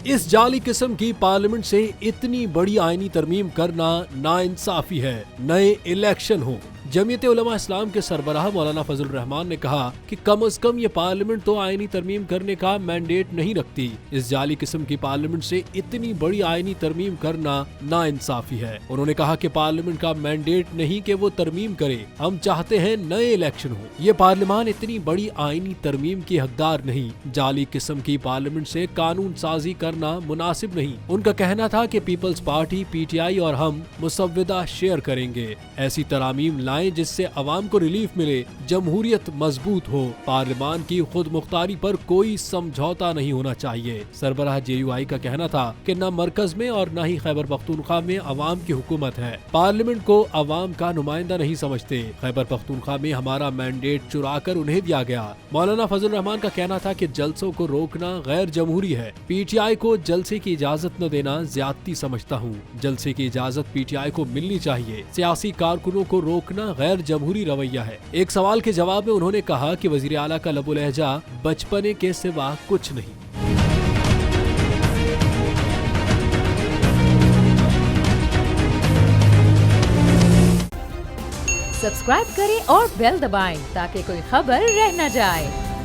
इस जाली किस्म की पार्लियामेंट से इतनी बड़ी आईनी तरमीम करना नाइंसाफी है। नए इलेक्शन हो। जमीयत उलमा इस्लाम के सरबराह मौलाना फजल रहमान ने कहा कि कम से कम ये पार्लियामेंट तो आईनी तरमीम करने का मैंडेट नहीं रखती। इस जाली किस्म की पार्लियामेंट से इतनी बड़ी आईनी तरमीम करना नाइंसाफी है। उन्होंने कहा कि पार्लियामेंट का मैंडेट नहीं कि वो तरमीम करे, हम चाहते हैं नए इलेक्शन हो। ये पार्लियामान इतनी बड़ी आईनी तरमीम की हकदार नहीं। जाली किस्म की पार्लियामेंट से कानून साजी करना मुनासिब नहीं। उनका कहना था कि पीपल्स पार्टी, PTI और हम मुसव्विदा शेयर करेंगे। ऐसी तरामीम जिससे अवाम को रिलीफ मिले, जमहूरियत मजबूत हो। पार्लियामान की खुद मुख्तारी पर कोई समझौता नहीं होना चाहिए। सरबराह JUI का कहना था कि न मरकज में और न ही खैबर पख्तूनख्वा में अवाम की हुकूमत है। पार्लियामेंट को अवाम का नुमाइंदा नहीं समझते। खैबर पख्तूनख्वा में हमारा मैंडेट चुरा कर उन्हें दिया गया। मौलाना फजल रहमान का कहना था कि जलसों को रोकना गैर जमहूरी है। PTI को जलसे की इजाजत न देना ज्यादती समझता हूँ। जलसे की इजाजत PTI को मिलनी चाहिए। सियासी कारकुनों को रोकना गैर जमहूरी रवैया है। एक सवाल के जवाब में उन्होंने कहा कि वजीर आला का लबो लहजा बचपने के सिवा कुछ नहीं। सब्सक्राइब करें और बेल दबाएं ताकि कोई खबर रह न जाए।